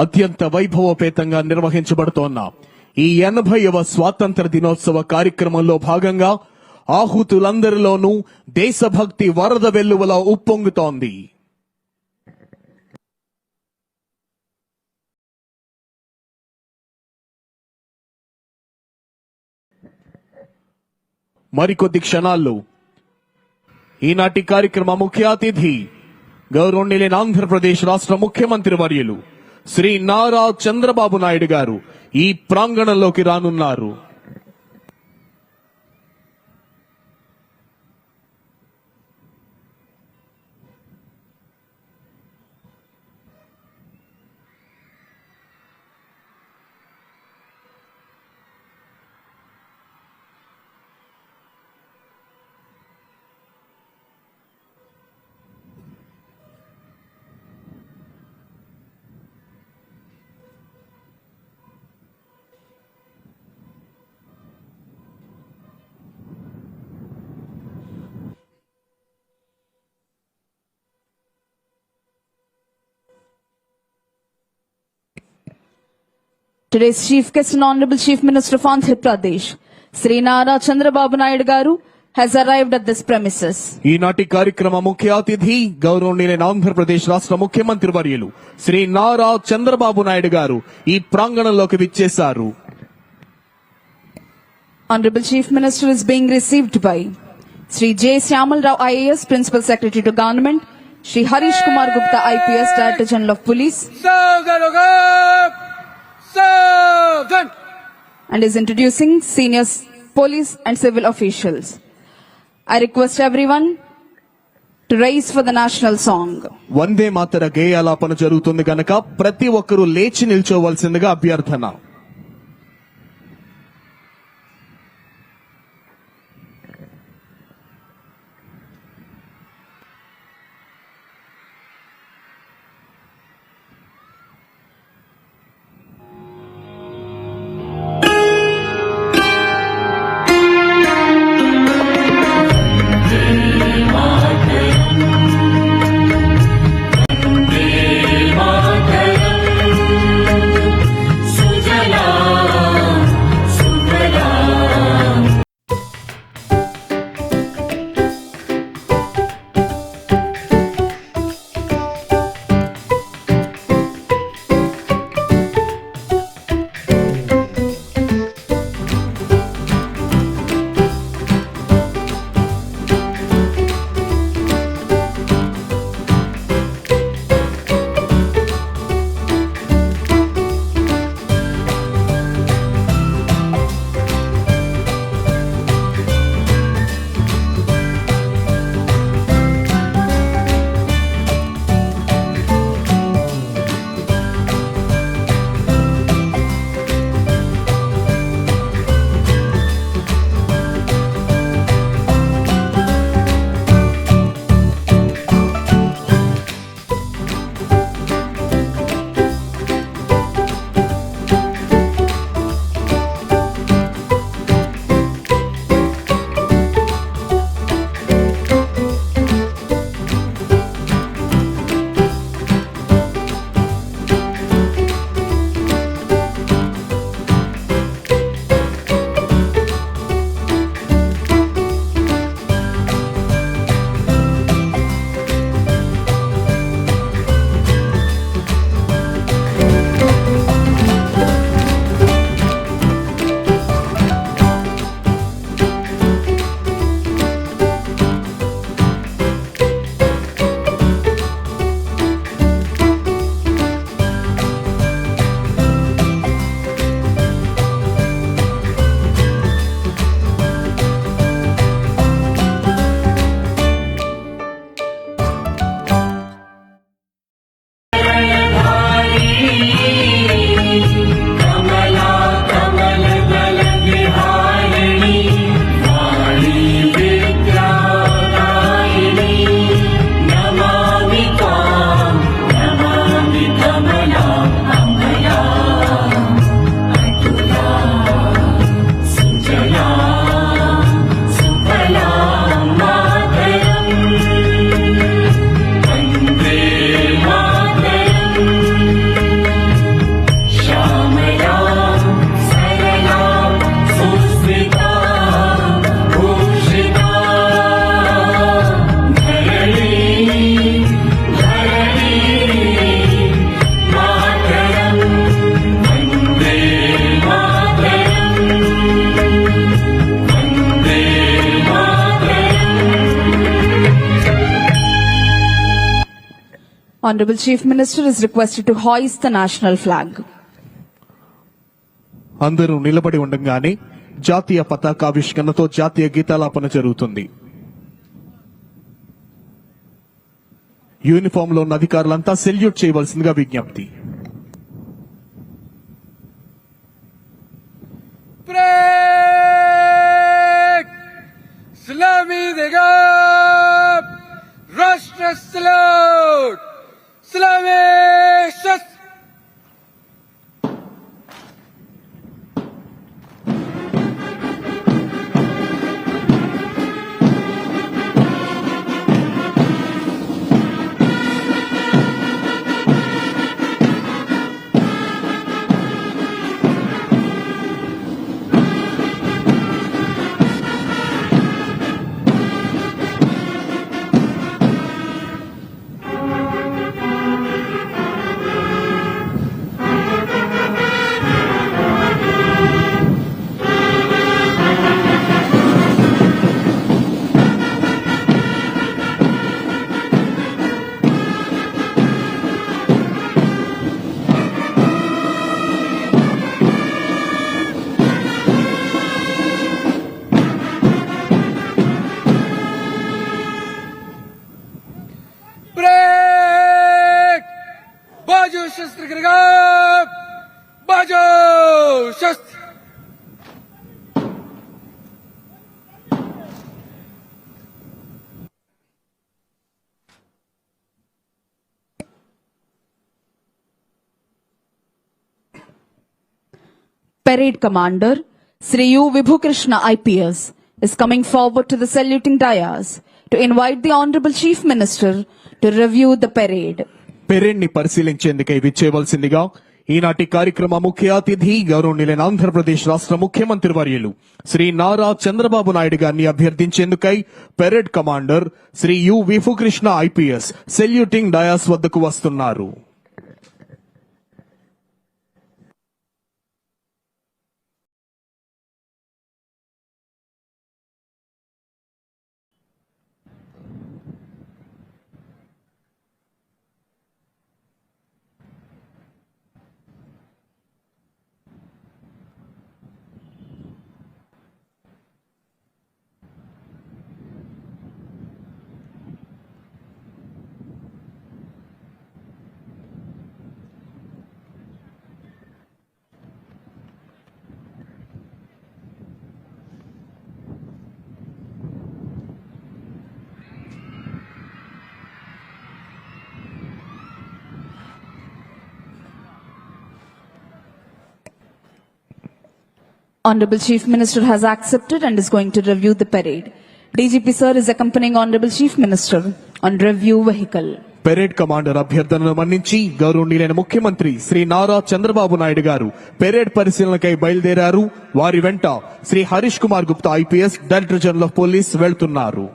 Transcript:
అత్యంత వైభవపేతంగా నిర్వహించబడుతోన్న ఈ 80వ స్వాతంత్ర దినోత్సవ కార్యక్రమంలో భాగంగా ఆహుతులందరిలోనూ దేశభక్తి వరద వెల్లువలా ఉప్పొంగుతోంది. మరికొద్ది క్షణాల్లో ఈనాటి కార్యక్రమ ముఖ్య అతిథి గౌరవనీయులైన ఆంధ్రప్రదేశ్ రాష్ట్ర ముఖ్యమంత్రి వర్యులు శ్రీ నారా చంద్రబాబు నాయుడు గారు ఈ ప్రాంగణంలోకి రానున్నారు. Today's Chief Guest and Honorable Chief Minister of Andhra Pradesh, Sri Nara Chandrababu Naidu Garu, has arrived at this premises. ఈనాటి కార్యక్రమ ముఖ్య అతిథి గౌరవనీయులైన ఆంధ్రప్రదేశ్ రాష్ట్ర ముఖ్యమంత్రి వర్యులు శ్రీ నారా చంద్రబాబు నాయుడు గారు ఈ ప్రాంగణంలోకి విచ్చేశారు. Honorable Chief Minister is being received by Sri J. Syamal Rao IAS, Principal Secretary to Government, Sri Harish Kumar Gupta IPS, Director General of Police, and is introducing senior police and civil officials. I request everyone to raise for the national song. వందే మాతర గేయాలాపన జరుగుతుంది గనక ప్రతి ఒక్కరూ లేచి నిల్చోవలసిందిగా అభ్యర్థన. Sujala Honorable Chief Minister is requested to hoist the national flag. అందరూ నిలబడి ఉండగానే జాతీయ పతాకావిష్కరణతో జాతీయ గీతాలాపన జరుగుతుంది. యూనిఫామ్ లో ఉన్న అధికారులంతా సెల్యూట్ చేయవలసిందిగా విజ్ఞప్తి. सलामी देगा राष्ट्र सल्यूट सलामी शस्त्र बाजू शस्त्र करेगा बाजू शस्त्र Parade Commander Sri U. Vibhu Krishna IPS is coming forward to the saluting dais to invite the Honorable Chief Minister to review the parade. Parade ని పరిశీలించేందుకై విచ్చేయవలసిందిగా ఈనాటి కార్యక్రమ ముఖ్య అతిథి గౌరవనీయులైన ఆంధ్రప్రదేశ్ రాష్ట్ర ముఖ్యమంత్రి వర్యులు శ్రీ నారా చంద్రబాబు నాయుడు గారిని అభ్యర్థించేందుకై parade commander Shri U Vibhu Krishna IPS saluting dais వద్దకు వస్తున్నారు. Honorable Chief Minister has accepted and is going to review the parade. DGP sir is accompanying Honorable Chief Minister on review vehicle. Parade commander అభ్యర్థనను మన్నించి గౌరవనీయులైన ముఖ్యమంత్రి శ్రీ నారా చంద్రబాబు నాయుడు గారు పెరేడ్ పరిశీలనకై బయలుదేరారు. వారి వెంట Shri Harish Kumar Gupta IPS director general of police వెళ్తున్నారు.